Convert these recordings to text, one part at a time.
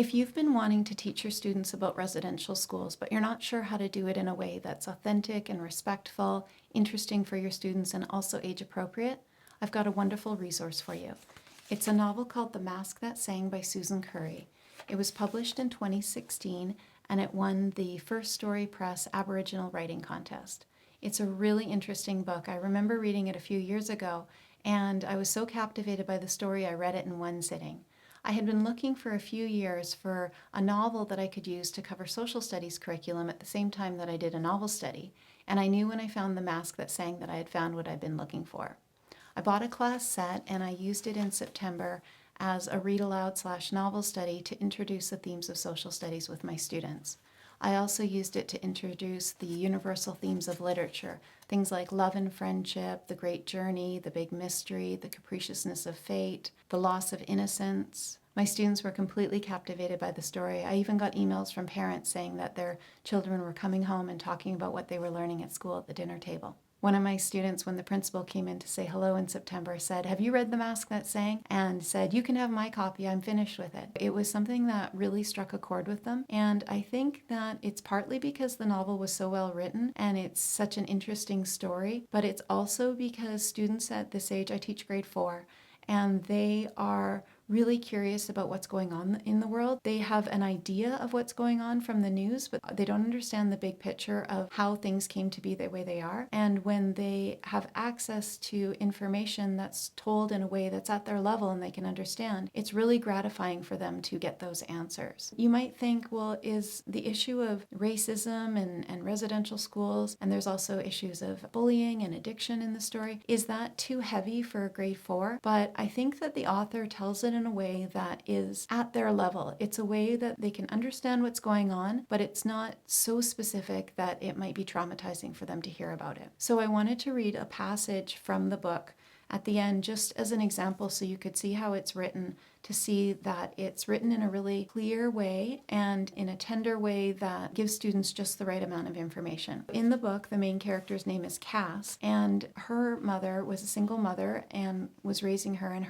If you've been wanting to teach your students about residential schools, but you're not sure how to do it in a way that's authentic and respectful, interesting for your students, and also age appropriate, I've got a wonderful resource for you. It's a novel called The Mask That Sang by Susan Currie. It was published in 2016 and it won the First Story Press Aboriginal Writing Contest. It's a really interesting book. I remember reading it a few years ago and I was so captivated by the story I read it in one sitting. I had been looking for a few years for a novel that I could use to cover social studies curriculum at the same time that I did a novel study, and I knew when I found The Mask That Sang that I had found what I'd been looking for. I bought a class set and I used it in September as a read aloud / novel study to introduce the themes of social studies with my students. I also used it to introduce the universal themes of literature, things like love and friendship, the great journey, the big mystery, the capriciousness of fate, the loss of innocence. My students were completely captivated by the story. I even got emails from parents saying that their children were coming home and talking about what they were learning at school at the dinner table. One of my students, when the principal came in to say hello in September, said, "Have you read The Mask That Sang?" and said, "You can have my copy, I'm finished with it." It was something that really struck a chord with them, and I think that it's partly because the novel was so well written and it's such an interesting story, but it's also because students at this age, I teach grade 4, and they are really curious about what's going on in the world. They have an idea of what's going on from the news, but they don't understand the big picture of how things came to be the way they are. And when they have access to information that's told in a way that's at their level and they can understand, it's really gratifying for them to get those answers. You might think, well, is the issue of racism and residential schools, and there's also issues of bullying and addiction in the story, is that too heavy for grade 4? But I think that the author tells it in a way that is at their level. It's a way that they can understand what's going on, but it's not so specific that it might be traumatizing for them to hear about it. So I wanted to read a passage from the book at the end just as an example so you could see how it's written, to see that it's written in a really clear way and in a tender way that gives students just the right amount of information. In the book, the main character's name is Cass, and her mother was a single mother and was raising her, and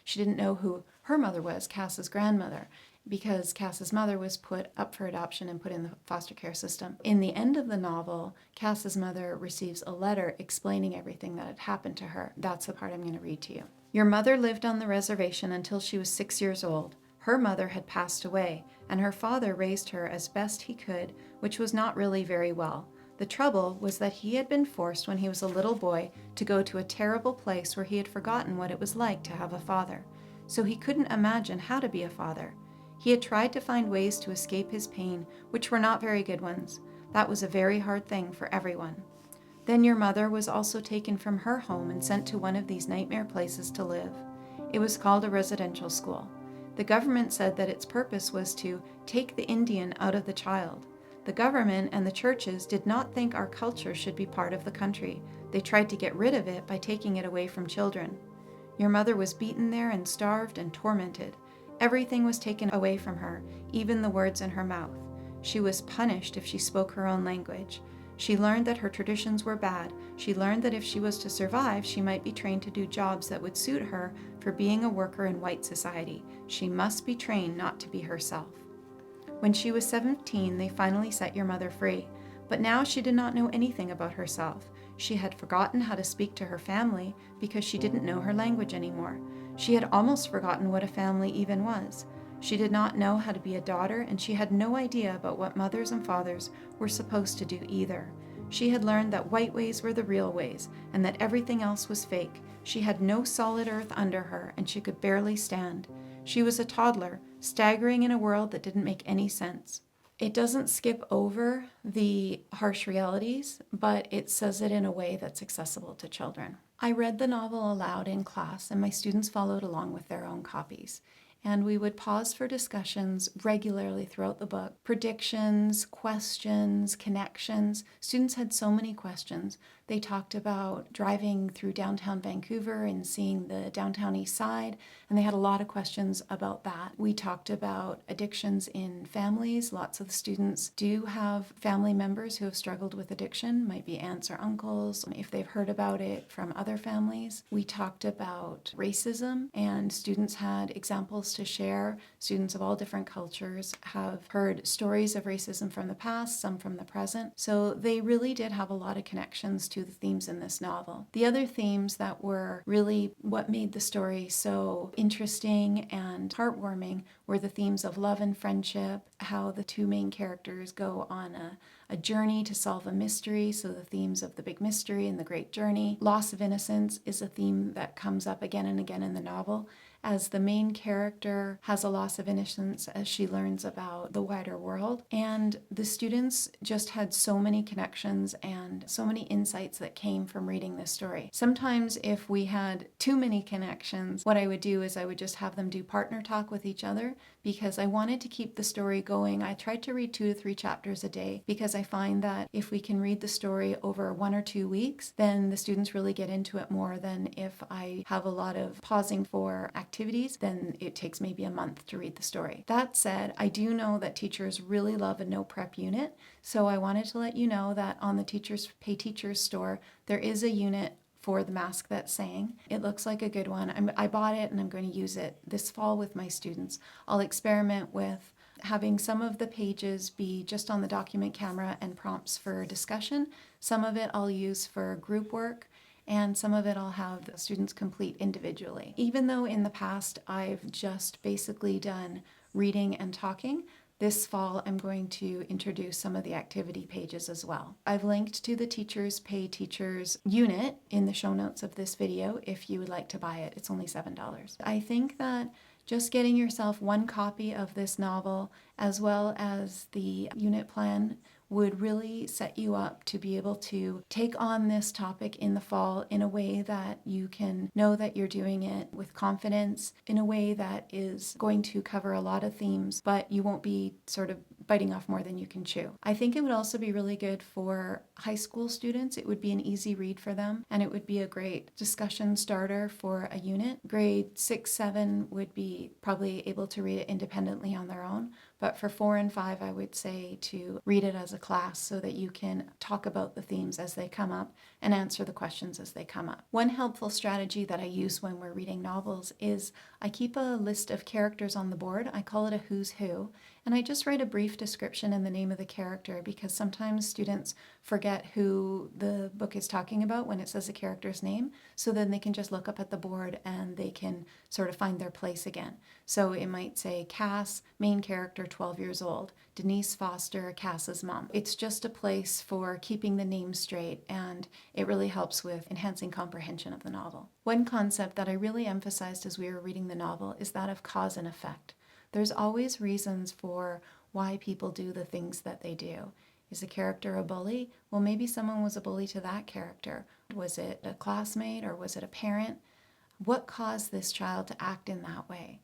she didn't know who her mother was, Cass's grandmother, because Cass's mother was put up for adoption and put in the foster care system. In the end of the novel, Cass's mother receives a letter explaining everything that had happened to her. That's the part I'm going to read to you. "Your mother lived on the reservation until she was 6 years old. Her mother had passed away, and her father raised her as best he could, which was not really very well. The trouble was that he had been forced when he was a little boy to go to a terrible place where he had forgotten what it was like to have a father. So he couldn't imagine how to be a father. He had tried to find ways to escape his pain, which were not very good ones. That was a very hard thing for everyone. Then your mother was also taken from her home and sent to one of these nightmare places to live. It was called a residential school. The government said that its purpose was to take the Indian out of the child. The government and the churches did not think our culture should be part of the country. They tried to get rid of it by taking it away from children. Your mother was beaten there and starved and tormented. Everything was taken away from her, even the words in her mouth. She was punished if she spoke her own language. She learned that her traditions were bad. She learned that if she was to survive, she might be trained to do jobs that would suit her for being a worker in white society. She must be trained not to be herself. When she was 17, they finally set your mother free. But now she did not know anything about herself. She had forgotten how to speak to her family because she didn't know her language anymore. She had almost forgotten what a family even was. She did not know how to be a daughter, and she had no idea about what mothers and fathers were supposed to do either. She had learned that white ways were the real ways, and that everything else was fake. She had no solid earth under her, and she could barely stand. She was a toddler, staggering in a world that didn't make any sense. It doesn't skip over the harsh realities, but it says it in a way that's accessible to children. I read the novel aloud in class, and my students followed along with their own copies. And we would pause for discussions regularly throughout the book. Predictions, questions, connections. Students had so many questions. They talked about driving through downtown Vancouver and seeing the downtown east side, and they had a lot of questions about that. We talked about addictions in families. Lots of the students do have family members who have struggled with addiction, might be aunts or uncles, if they've heard about it from other families. We talked about racism, and students had examples to share. Students of all different cultures have heard stories of racism from the past, some from the present. So they really did have a lot of connections to the themes in this novel. The other themes that were really what made the story so interesting and heartwarming were the themes of love and friendship, how the two main characters go on a journey to solve a mystery, so the themes of the big mystery and the great journey. Loss of innocence is a theme that comes up again and again in the novel, as the main character has a loss of innocence as she learns about the wider world. And the students just had so many connections and so many insights that came from reading this story. Sometimes if we had too many connections, what I would do is I would just have them do partner talk with each other, because I wanted to keep the story going. I tried to read 2 to 3 chapters a day, because I find that if we can read the story over 1 or 2 weeks, then the students really get into it more than if I have a lot of pausing for activities, then it takes maybe a month to read the story. That said, I do know that teachers really love a no prep unit, so I wanted to let you know that on the Teachers Pay Teachers store, there is a unit for The Mask That Sang. It looks like a good one. I bought it and I'm going to use it this fall with my students. I'll experiment with having some of the pages be just on the document camera and prompts for discussion. Some of it I'll use for group work, and some of it I'll have the students complete individually. Even though in the past I've just basically done reading and talking, this fall I'm going to introduce some of the activity pages as well. I've linked to the Teachers Pay Teachers unit in the show notes of this video if you would like to buy it. It's only $7. I think that just getting yourself one copy of this novel as well as the unit plan would really set you up to be able to take on this topic in the fall in a way that you can know that you're doing it with confidence, in a way that is going to cover a lot of themes, but you won't be sort of biting off more than you can chew. I think it would also be really good for high school students. It would be an easy read for them, and it would be a great discussion starter for a unit. Grade 6, 7 would be probably able to read it independently on their own, but for 4 and 5, I would say to read it as a class so that you can talk about the themes as they come up and answer the questions as they come up. One helpful strategy that I use when we're reading novels is I keep a list of characters on the board. I call it a who's who, and I just write a brief description and the name of the character, because sometimes students forget who the book is talking about when it says a character's name, so then they can just look up at the board and they can sort of find their place again. So it might say Cass, main character, 12 years old, Denise Foster, Cass's mom. It's just a place for keeping the names straight, and it really helps with enhancing comprehension of the novel. One concept that I really emphasized as we were reading the novel is that of cause and effect. There's always reasons for why people do the things that they do. Is a character a bully? Well, maybe someone was a bully to that character. Was it a classmate or was it a parent? What caused this child to act in that way?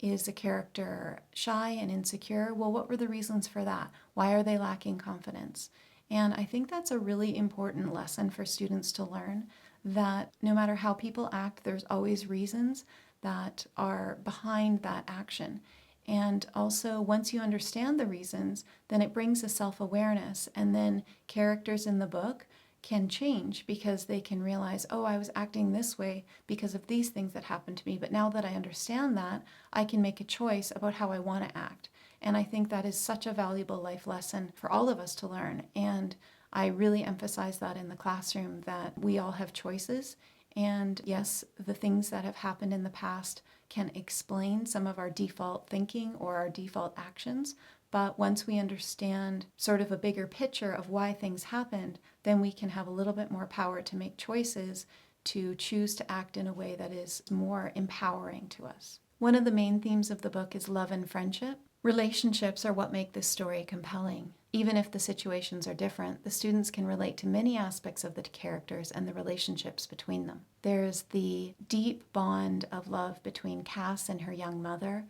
Is a character shy and insecure? Well, what were the reasons for that? Why are they lacking confidence? And I think that's a really important lesson for students to learn, that no matter how people act, there's always reasons that are behind that action. And also, once you understand the reasons, then it brings a self-awareness, and then characters in the book can change because they can realize, oh, I was acting this way because of these things that happened to me, but now that I understand that, I can make a choice about how I want to act. And I think that is such a valuable life lesson for all of us to learn. And I really emphasize that in the classroom, that we all have choices. And yes, the things that have happened in the past can explain some of our default thinking or our default actions. But once we understand sort of a bigger picture of why things happened, then we can have a little bit more power to make choices, to choose to act in a way that is more empowering to us. One of the main themes of the book is love and friendship. Relationships are what make this story compelling. Even if the situations are different, the students can relate to many aspects of the characters and the relationships between them. There's the deep bond of love between Cass and her young mother,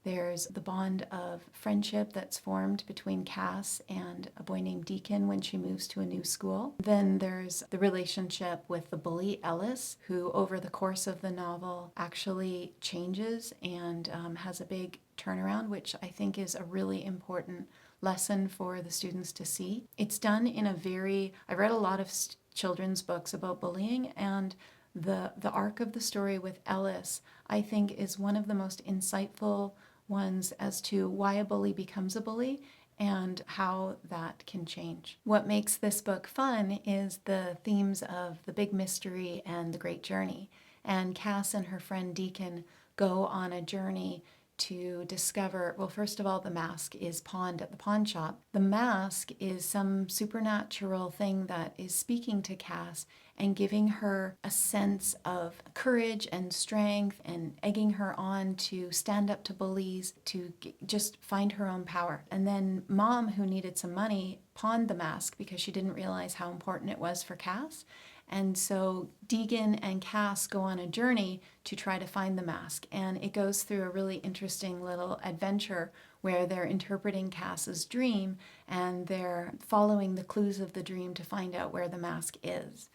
There's the bond of friendship that's formed between Cass and a boy named Deacon when she moves to a new school. Then there's the relationship with the bully Ellis, who over the course of the novel actually changes and has a big turnaround, which I think is a really important lesson for the students to see. It's done in I read a lot of children's books about bullying, and the arc of the story with Ellis, I think, is one of the most insightful ones as to why a bully becomes a bully and how that can change. What makes this book fun is the themes of the big mystery and the great journey. And Cass and her friend Deacon go on a journey to discover, well, first of all, the mask is pawned at the pawn shop. The mask is some supernatural thing that is speaking to Cass and giving her a sense of courage and strength and egging her on to stand up to bullies, to just find her own power. And then Mom, who needed some money, pawned the mask because she didn't realize how important it was for Cass. And so Deegan and Cass go on a journey to try to find the mask. And it goes through a really interesting little adventure where they're interpreting Cass's dream and they're following the clues of the dream to find out where the mask is.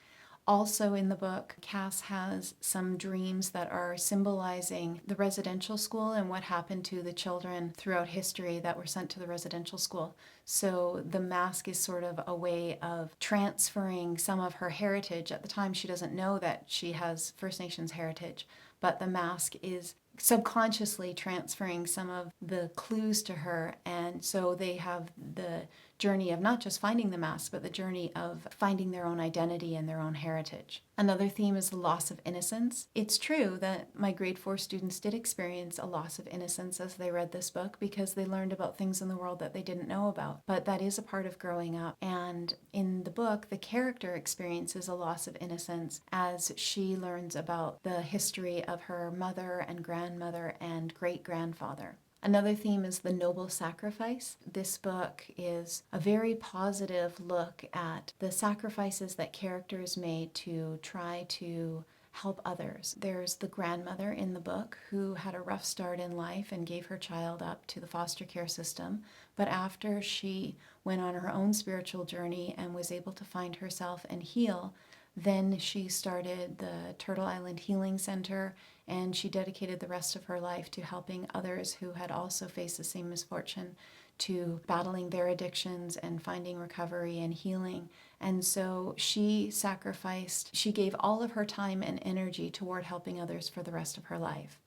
Also in the book, Cass has some dreams that are symbolizing the residential school and what happened to the children throughout history that were sent to the residential school. So the mask is sort of a way of transferring some of her heritage. At the time, she doesn't know that she has First Nations heritage, but the mask is subconsciously transferring some of the clues to her. And so they have the journey of not just finding the mask, but the journey of finding their own identity and their own heritage. Another theme is the loss of innocence. It's true that my grade 4 students did experience a loss of innocence as they read this book because they learned about things in the world that they didn't know about. But that is a part of growing up. And in the book, the character experiences a loss of innocence as she learns about the history of her mother and grandmother and great-grandfather. Another theme is the noble sacrifice. This book is a very positive look at the sacrifices that characters made to try to help others. There's the grandmother in the book who had a rough start in life and gave her child up to the foster care system, but after she went on her own spiritual journey and was able to find herself and heal, then she started the Turtle Island Healing Center, and she dedicated the rest of her life to helping others who had also faced the same misfortune, to battling their addictions and finding recovery and healing. And so she gave all of her time and energy toward helping others for the rest of her life.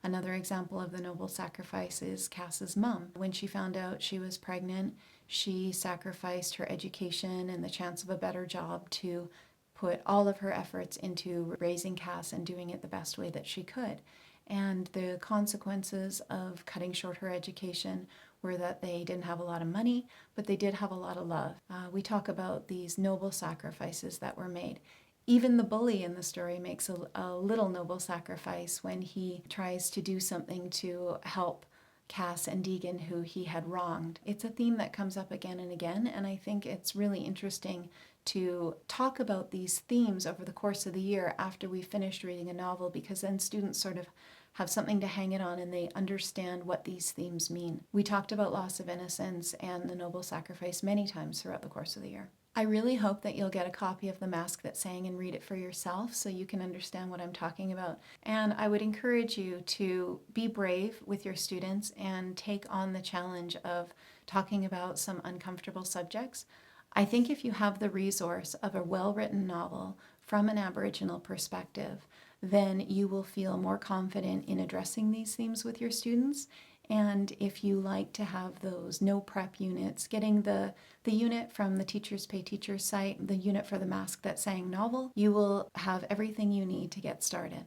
Another example of the noble sacrifice is Cass's mom. When she found out she was pregnant, she sacrificed her education and the chance of a better job to put all of her efforts into raising Cass and doing it the best way that she could. And the consequences of cutting short her education were that they didn't have a lot of money, but they did have a lot of love. We talk about these noble sacrifices that were made. Even the bully in the story makes a little noble sacrifice when he tries to do something to help Cass and Deegan, who he had wronged. It's a theme that comes up again and again, and I think it's really interesting to talk about these themes over the course of the year after we've finished reading a novel, because then students sort of have something to hang it on and they understand what these themes mean. We talked about loss of innocence and the noble sacrifice many times throughout the course of the year. I really hope that you'll get a copy of The Mask That Sang and read it for yourself so you can understand what I'm talking about. And I would encourage you to be brave with your students and take on the challenge of talking about some uncomfortable subjects. I think if you have the resource of a well-written novel from an Aboriginal perspective, then you will feel more confident in addressing these themes with your students. And if you like to have those no prep units, getting the unit from the Teachers Pay Teachers site, the unit for the Mask That Sang novel, you will have everything you need to get started.